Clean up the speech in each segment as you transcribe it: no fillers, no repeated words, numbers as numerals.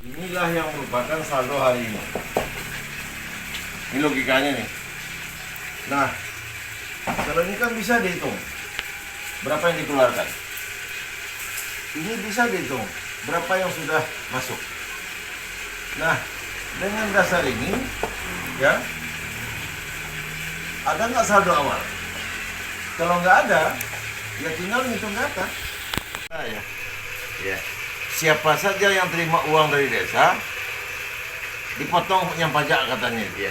Inilah yang merupakan saldo hari ini. Ini logikanya nih. Nah, kalau ini kan bisa dihitung berapa yang dikeluarkan. Ini bisa dihitung berapa yang sudah masuk. Nah, dengan dasar ini, ya, ada nggak saldo awal? Kalau nggak ada, ya tinggal ngitung ke atas. Nah, ya. Siapa saja yang terima uang dari desa, dipotong yang pajak katanya dia.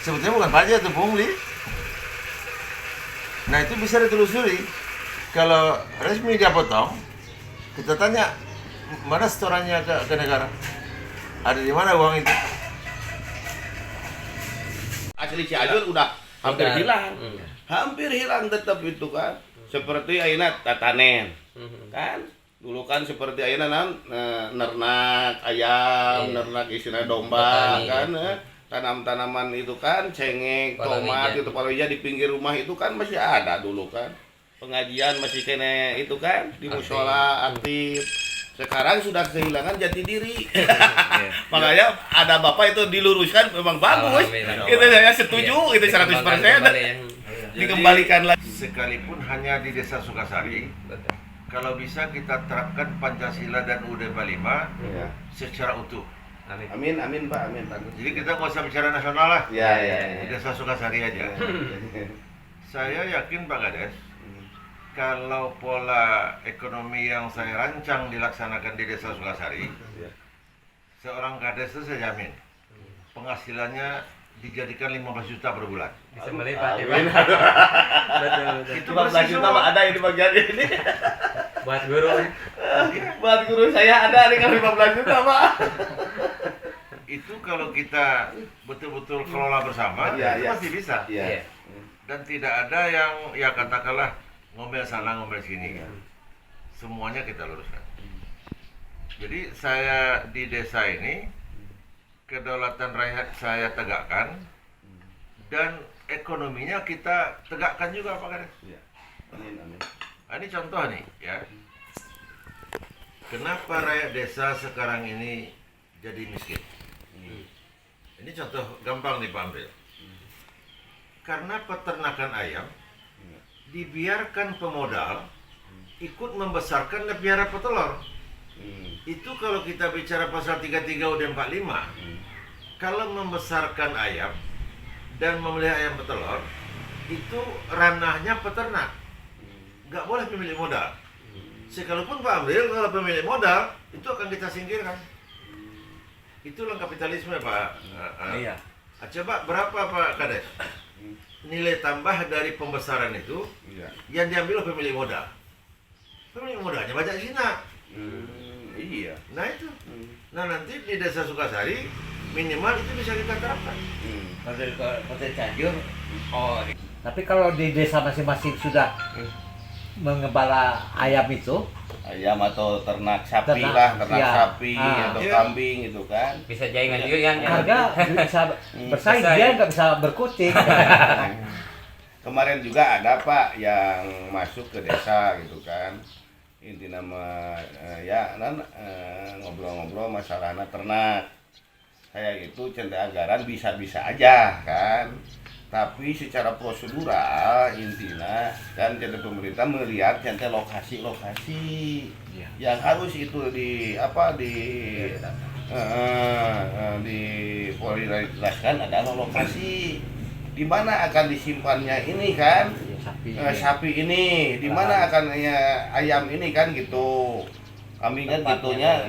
Sebetulnya bukan pajak itu pungli. Nah itu bisa ditelusuri. Kalau resmi dia potong, kita tanya mana setorannya ke negara. Ada di mana uang itu? Asli Cianjur udah hampir hilang. Hampir hilang tetap itu kan. Seperti ayeuna tatanen. Kan? Dulu kan seperti ayeuna nernak ayam, nernak isina domba kan. Tanam-tanaman itu kan cengkeh, tomat itu palawija di pinggir rumah itu kan masih ada dulu kan. Pengajian masih kene itu kan di mushola aktif. Sekarang sudah kehilangan jati diri. Makanya ada bapak itu diluruskan memang bagus. Itu saya setuju, itu 100%. Dikembalikan lagi. Sekalipun hanya di desa Sukasari, kalau bisa kita terapkan Pancasila dan UUD 45 secara utuh. Amin, amin Pak, amin Pak. Jadi kita nggak usah bicara nasional lah. Ya. Di desa Sukasari aja. Saya yakin Pak Kades, kalau pola ekonomi yang saya rancang dilaksanakan di desa Sukasari, seorang kades itu saya jamin penghasilannya dijadikan 15 juta per bulan. Bisa melipat ya Pak. Betul. Itu 15 juta Pak ada di bagian ini. Buat guru. Buat guru saya ada dengan 15 juta Pak. Itu kalau kita betul-betul kelola bersama, itu pasti bisa. Iya. Dan tidak ada yang ya katakanlah ngomel sana ngomel sini. Semuanya kita luruskan. Jadi saya di desa ini kedaulatan rakyat saya tegakkan dan ekonominya kita tegakkan juga Pak Kades. Iya. Amin, amin. Nah, ini contoh nih ya. Kenapa rakyat desa sekarang ini jadi miskin? Ini contoh gampang nih Pak Amril. Karena peternakan ayam dibiarkan pemodal ikut membesarkan dan piara petelur. Itu kalau kita bicara pasal 33 UUD 45, kalau membesarkan ayam dan memelihara ayam petelur, itu ranahnya peternak. Nggak boleh pemilik modal. Sekalipun Pak Amril kalau pemilik modal, itu akan kita singkirkan. Itulah kapitalisme Pak. Iya. Coba berapa Pak Kades? Nilai tambah dari pembesaran itu yang diambil oleh pemilik modal. Pemilik modalnya banyak Cina. Iya. Nah itu. Nah nanti di desa Sukasari minimal itu bisa kita terapkan. Kalau di Kota Cianjur, tapi kalau di desa masing-masing sudah mengembala ayam itu, Ayam atau ternak sapi Ternak, ternak iya. sapi atau kambing itu kan. Bisa jaingan juga yang harga bisa bersaing, dia nggak bisa berkutik. Kemarin juga ada Pak yang masuk ke desa gitu kan. Inti nama ngobrol-ngobrol masalahnya ternak. Saya itu cenderagaran bisa-bisa aja kan. Tapi secara prosedural intinya kan jadi pemerintah melihat centel lokasi-lokasi yang harus itu diprioritaskan adalah lokasi di mana akan disimpannya ini kan sapi ini di mana akan ayam ini kan gitu kami kan gitunya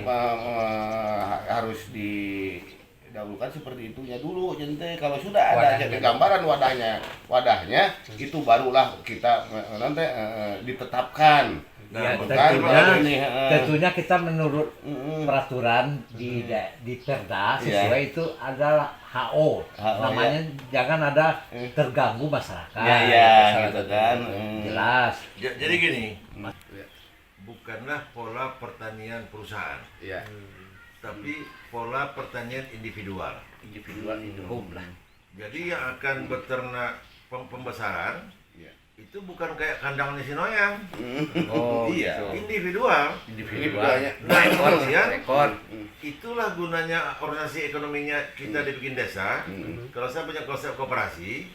harus didahulukan seperti itunya dulu gente kalau sudah ada jadi gambaran wadahnya itu barulah kita nanti ditetapkan. Ya, bukan tentunya kita menurut peraturan di Perda sesuai itu adalah HO, namanya jangan ada terganggu masyarakat. Ya, gitu kan. Jelas. Jadi gini, bukanlah pola pertanian perusahaan, tapi pola pertanian individual. Individual itu. Jadi yang akan beternak pembesaran itu bukan kayak kandangnya si Noyang, Oh, Iya. gitu. individual. Individualnya. Nah, Rekor, kemudian rekor. itulah gunanya organisasi ekonominya kita dibikin desa. Kalau saya punya konsep koperasi,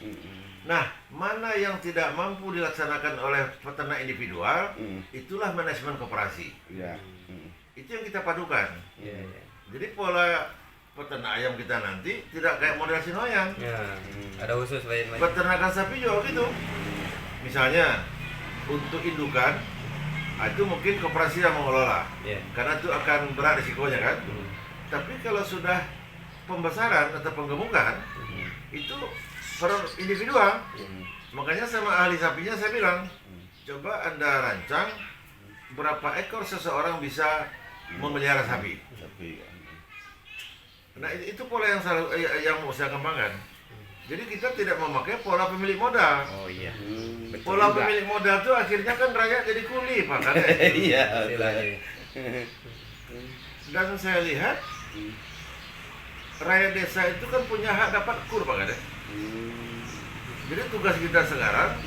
nah mana yang tidak mampu dilaksanakan oleh peternak individual, itulah manajemen koperasi. Iya. Itu yang kita padukan. Iya, iya. Jadi pola peternak ayam kita nanti tidak kayak model si Noyang. Ya, ada khusus lain lagi. Peternakan sapi juga gitu. Misalnya untuk indukan, itu mungkin koperasi yang mengelola, Iya. karena itu akan berat risikonya kan. Tapi kalau sudah pembesaran atau penggemukan, itu per individual. Makanya sama ahli sapinya saya bilang, coba Anda rancang berapa ekor seseorang bisa memelihara sapi. Tapi Nah itu pola yang yang mau saya kembangkan. Jadi kita tidak memakai pola pemilik modal. Oh iya. Betul Pola juga. pemilik modal itu akhirnya kan rakyat jadi kuli, Pak. Kan? iya. Istilahnya. Dan saya lihat rakyat desa itu kan punya hak dapat kur, Pak. Kan? Jadi tugas kita sekarang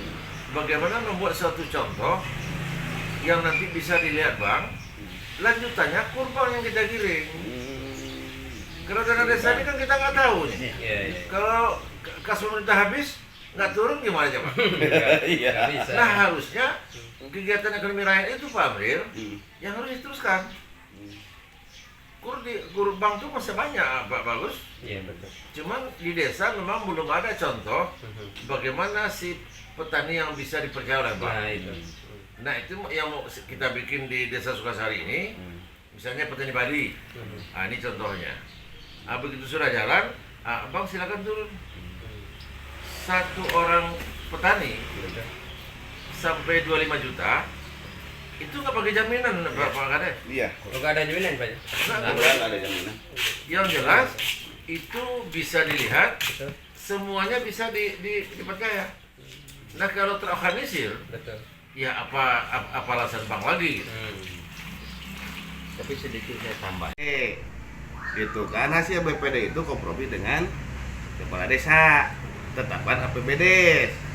bagaimana membuat suatu contoh yang nanti bisa dilihat, Bang. Lanjutannya kur, Bang, yang kita giring. Kalau dana desa ini kan kita nggak tahu nih. Iya, iya. Kalau kas pemerintah habis, nggak turun gimana coba? Iya. Bisa. Nah harusnya kegiatan ekonomi rakyat itu, Pak Amril, yang harus diteruskan. Kur bank itu masih banyak, Pak Bagus. Iya, betul. Cuman di desa memang belum ada contoh bagaimana si petani yang bisa dipercaya oleh bank. Nah, itu. Nah itu yang mau kita bikin di desa Sukasari ini, misalnya petani padi. Nah ini contohnya. Nah, begitu sudah jalan, Bang silakan turun. Satu orang petani sampai 25 juta itu nggak pakai jaminan, Pak Kades. Iya. Oh, nggak ada jaminan, Pak? Nah, Ada jaminan. yang jelas itu bisa dilihat, Betul. semuanya bisa dipercaya. Nah kalau terorganisir, Betul. ya apa alasan bank lagi? Tapi sedikit saya tambah. Gitu kan hasil BPD itu kompromi dengan kepala desa, tetapkan APBD.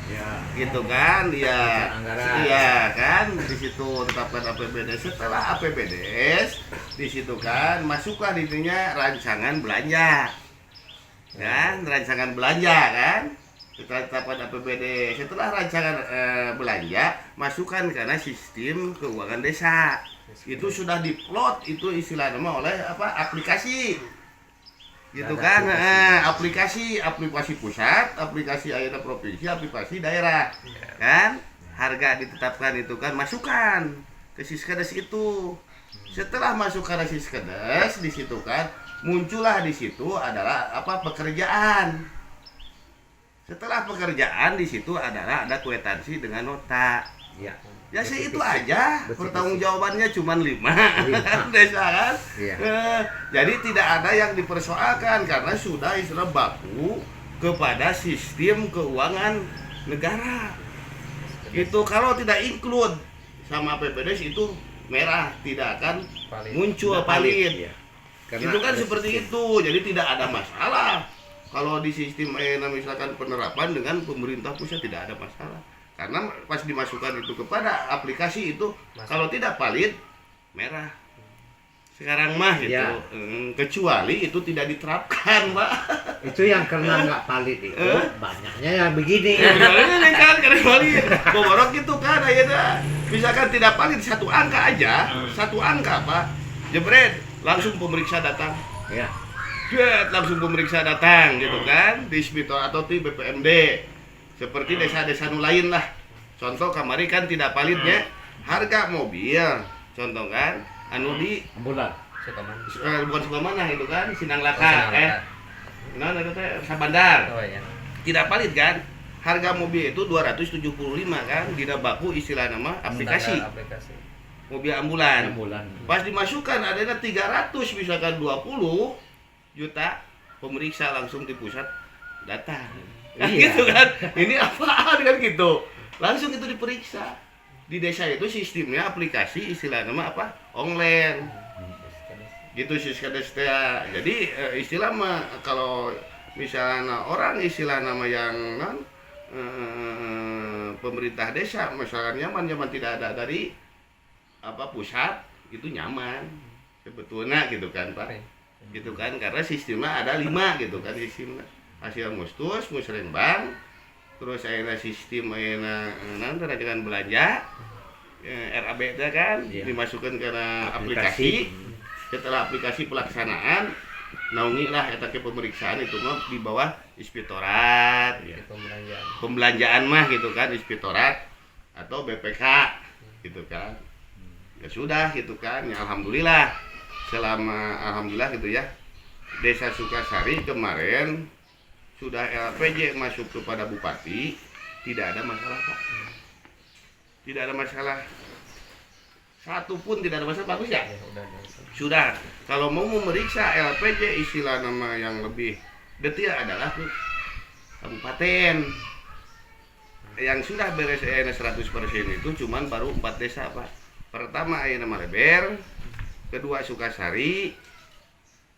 Ya. Gitu kan, ya, Anggaran. iya kan, di situ tetapkan APBD. Setelah APBD, di situ kan masuklah intinya rancangan belanja, kan, rancangan belanja kan, setelah tetapkan APBD. Setelah rancangan belanja, masukkan karena sistem keuangan desa. Itu sudah diplot, itu istilah nama oleh apa aplikasi. Gitu kan, aplikasi pusat, aplikasi ayeuna provinsi, aplikasi daerah, kan, harga ditetapkan itu kan, masukkan ke Siskedes itu. Setelah masuk ke Siskedes di situ kan, muncullah di situ adalah apa pekerjaan. Setelah pekerjaan di situ adalah ada kwitansi dengan nota. Iya. Ya sih itu aja, pertanggungjawabannya cuma 5 desa kan. Iya. Jadi tidak ada yang dipersoalkan karena sudah istilah baku kepada sistem keuangan negara. Itu kalau tidak include sama PPDS itu merah, tidak akan Valid. muncul Tidak valid. valid, ya. Karena Itu kan ada seperti sistem. itu, jadi tidak ada masalah. Kalau di sistem misalkan penerapan dengan pemerintah pusat tidak ada masalah. Karena pas dimasukkan itu kepada aplikasi itu, kalau tidak valid, merah. Sekarang mah gitu, Ya. Kecuali itu tidak diterapkan, Pak. Itu yang karena nggak valid itu banyaknya yang begini. Ini kan karena valid, boborok gitu kan, akhirnya misalkan tidak valid satu angka aja, satu angka Pak, jebret, langsung pemeriksa datang. Ya. Jebret, langsung pemeriksa datang gitu kan, di Spitor atau di BPMD. Seperti desa-desa lain lah. Contoh kamari kan tidak validnya harga mobil. Contoh kan, anu di Bulan. Sukaman. bukan sebelah mana itu kan, Sinang Oh, Laka, nah itu teh Sabandar. Oh ya. Tidak valid kan? Harga mobil itu 275 kan, tidak baku istilah nama aplikasi. Aplikasi. Mobil ambulan. Bulan. Pas dimasukkan adanya 300 misalkan 20 juta, pemeriksa langsung di pusat datang. Nah, Iya. gitu kan. Ini apaan kan gitu. Langsung itu diperiksa. Di desa itu sistemnya aplikasi istilah nama apa? Online. Gitu Siskedes teh. Jadi istilah mah kalau misalnya orang istilah nama yang pemerintah desa misalkan nyaman tidak ada dari pusat itu nyaman sebetulnya gitu kan Pak, gitu kan, karena sistemnya ada 5 gitu kan sistemnya, hasil musrembang, terus ayeuna sistem ayeuna dengan belanja RAB itu kan dimasukkan ke aplikasi. Setelah aplikasi pelaksanaan naungi lah eta ke pemeriksaan itu mah di bawah inspektorat pembelanjaan mah gitu kan, inspektorat atau BPK gitu kan. Ya sudah gitu kan, ya alhamdulillah alhamdulillah gitu ya, Desa Sukasari kemarin sudah LPJ masuk kepada Bupati, tidak ada masalah Pak, tidak ada masalah satu pun, tidak ada masalah. Bagus ya? Sudah, kalau mau memeriksa LPJ istilah nama yang lebih detail adalah kabupaten. Yang sudah beres 100% itu cuman baru 4 desa Pak. Pertama ayeuna Maleber, kedua Sukasari,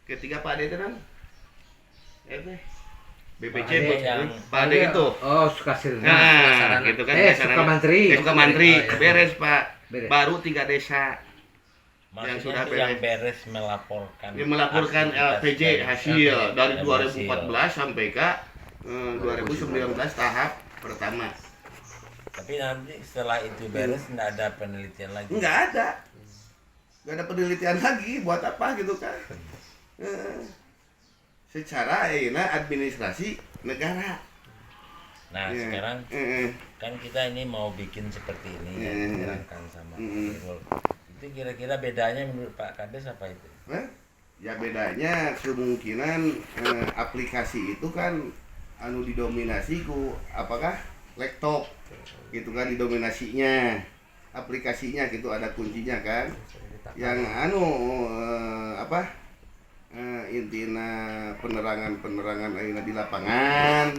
ketiga Pak Ade tenan. BPC Pak Ade itu. Oh, Sukasari. Nah, gitu kan. Sukamantri. Beres Pak. Beres. Baru 3 desa. Maksudnya yang sudah yang beres melaporkan. Yang melaporkan LPJ hasil dari 2014 sampai ke 2019 tahap pertama. Tapi nanti setelah itu beres nggak ada penelitian lagi. Nggak ada penelitian lagi, buat apa gitu kan? Secara administrasi negara. Nah sekarang kan kita ini mau bikin seperti ini yang dijalankan sama Irul. Itu kira-kira bedanya menurut Pak Kades apa itu? Ya bedanya kemungkinan aplikasi itu kan didominasi ku apakah laptop gitu kan, didominasinya aplikasinya gitu, ada kuncinya kan, yang intina penerangan ayeuna di lapangan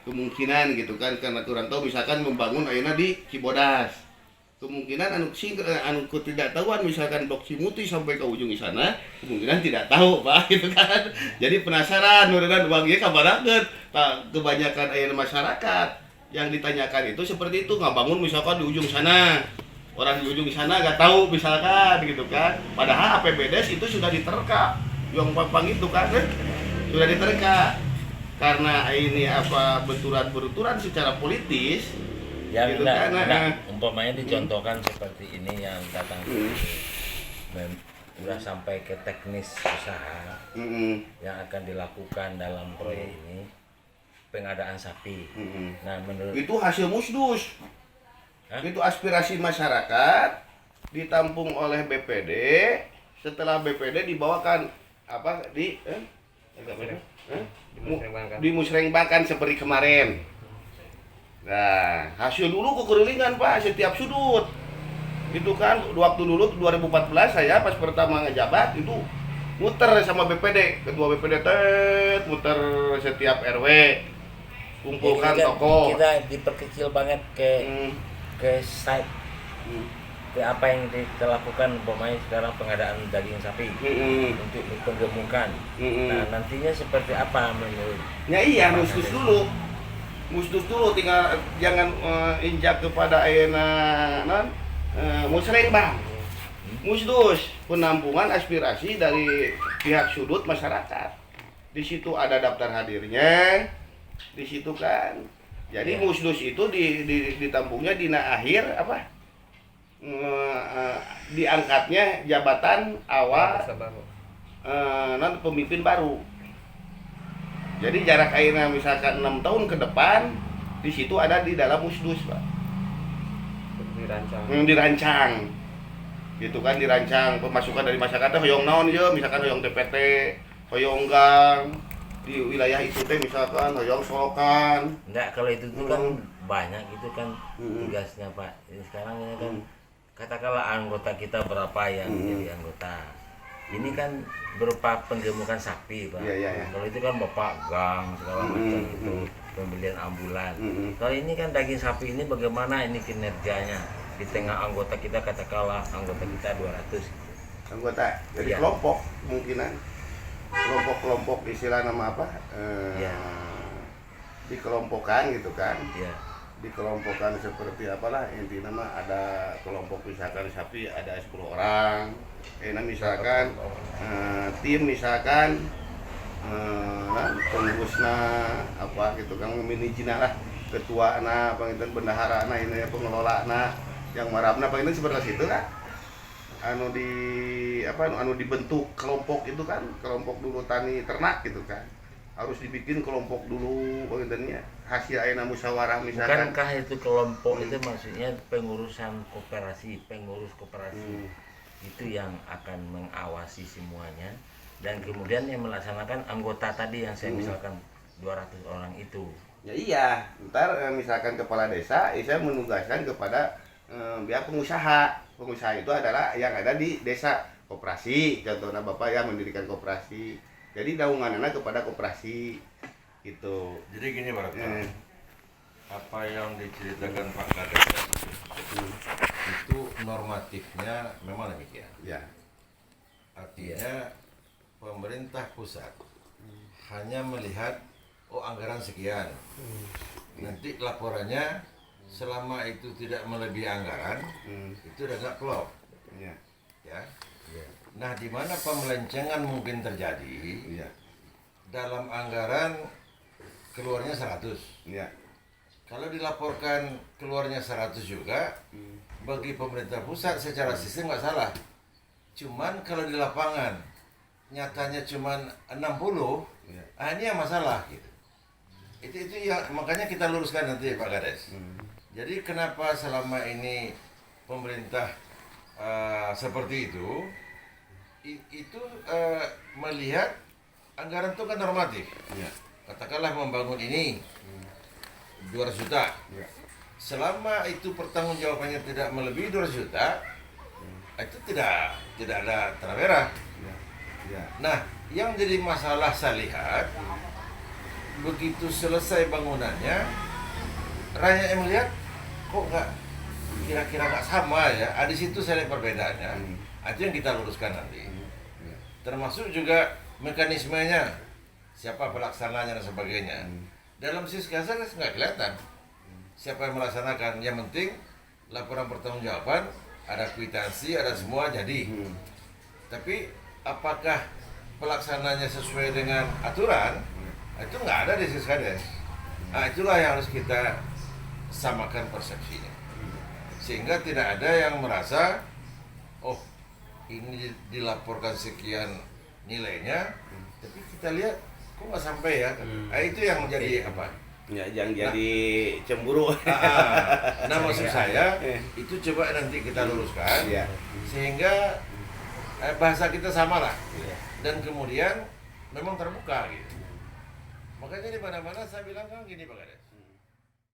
kemungkinan gitu kan, karena kurang tahu misalkan membangun ayeuna di Cibodas, kemungkinan anu tidak tahuan misalkan Blok Cimuti sampai ke ujung sana kemungkinan tidak tahu Pak gitu kan. Jadi penasaran nurunan uangnya kabarakeun. Kebanyakan ayeuna masyarakat yang ditanyakan itu seperti itu, nggak bangun misalkan di ujung sana, orang di ujung sana nggak tahu misalkan gitu kan, padahal APBDes itu sudah diterka yang pampang itu kan sudah diterka, karena ini benturan secara politis ya gitu enggak, kan. Umpamanya dicontohkan seperti ini yang datang sudah sampai ke teknis usaha yang akan dilakukan dalam proyek ini, pengadaan sapi. Nah menurut itu hasil musdus. Itu aspirasi masyarakat ditampung oleh BPD, setelah BPD dibawakan dimusrengbangkan seperti kemarin. Nah, hasil dulu kekerilingan Pak setiap sudut. Itu kan waktu dulu 2014 saya pas pertama ngejabat itu muter sama BPD, ketua BPD muter setiap RW, kumpulkan toko. Kita diperkecil banget ke site, ke apa yang kita lakukan umpamanya sekarang pengadaan daging sapi untuk penggemukan. Nah nantinya seperti apa menurut? Ya iya, musdus dulu, tinggal jangan injak kepada ayeuna musrengbang. Musdus, penampungan aspirasi dari pihak sudut masyarakat. Di situ ada daftar hadirnya, di situ kan. Jadi musdus itu ditampungnya dina akhir diangkatnya jabatan awal pemimpin baru. Jadi jarak akhirnya misalkan 6 tahun ke depan di situ ada di dalam musdus Pak. Dirancang. Gitu kan, dirancang pemasukan dari masyarakat hoyong naon ya, misalkan hoyong TPT, hoyong gang di wilayah itu misalkan hoyong solokan. Enggak, kalau itu tuh kan banyak itu kan tugasnya Pak. Ini sekarang ini kan katakanlah anggota kita berapa yang jadi anggota. Ini kan berupa penggemukan sapi Pak. Kalau itu kan Bapak gang segala macam itu pembelian ambulan. Kalau ini kan daging sapi ini bagaimana ini kinerjanya di tengah anggota kita, katakanlah anggota kita 200 gitu. Anggota jadi kelompok kemungkinan kelompok istilah nama dikelompokkan gitu kan. Iya. Dikelompokkan seperti apalah intinya mah ada kelompok misalkan sapi ada 10 orang. Misalkan tim misalkan pengurusna apa gitu kan meminijina lah ketua na panginten bendahara na ini pengelola na yang marabna panginten seperti itu kan anu di apa anu dibentuk kelompok itu kan kelompok dulu tani ternak gitu kan harus dibikin kelompok dulu pangintennya hasil ayeuna musyawarah misalkan. Bukankah itu kelompok itu maksudnya pengurusan koperasi, pengurus koperasi itu yang akan mengawasi semuanya dan kemudian yang melaksanakan anggota tadi yang saya misalkan 200 orang itu. Ya iya, ntar misalkan kepala desa, saya menugaskan kepada pihak pengusaha. Pengusaha itu adalah yang ada di desa koperasi, contohnya bapak yang mendirikan koperasi. Jadi daungannya kepada koperasi gitu. Jadi gini Pak Rektor, apa yang diceritakan Pak Kades itu normatifnya memang demikian. Ya. Artinya pemerintah pusat hanya melihat anggaran sekian. Nanti laporannya selama itu tidak melebihi anggaran itu udah nggak klop. Ya. Ya. Nah, di mana pemelencengan mungkin terjadi? Ya. Dalam anggaran keluarnya 100. Ya. Kalau dilaporkan keluarnya 100 juga, bagi pemerintah pusat secara sistem nggak salah. Cuman kalau di lapangan nyatanya cuman 60, Ya. ini yang masalah gitu. Itu yang makanya kita luruskan nanti Pak Kades. Jadi kenapa selama ini pemerintah seperti itu melihat anggaran itu kan normatif. Ya. Katakanlah membangun ini 200 juta. Ya. Selama itu pertanggungjawabannya tidak melebihi 200 juta, itu tidak ada tanda merah. Ya. Ya. Nah, yang jadi masalah saya lihat begitu selesai bangunannya, rakyat yang melihat kok nggak kira-kira nggak sama ya. Di situ saya lihat perbedaannya. Itu yang kita luruskan nanti. Termasuk juga mekanismenya, siapa pelaksananya dan sebagainya. Dalam sisi kasar nggak kelihatan siapa yang melaksanakan. Yang penting laporan pertanggungjawaban, ada kwitansi, ada semua jadi. Tapi apakah pelaksananya sesuai dengan aturan? Itu nggak ada di Siskades. Nah, itulah yang harus kita samakan persepsinya. Sehingga tidak ada yang merasa, oh ini dilaporkan sekian nilainya, tapi kita lihat kok nggak sampai ya. Nah, itu yang menjadi apa? Ya, jangan jadi cemburu. Nah, maksud saya itu coba nanti kita luruskan, Ya. sehingga bahasa kita sama lah. Dan kemudian memang terbuka gitu. Makanya di mana-mana saya bilang kan gini Pak Kades.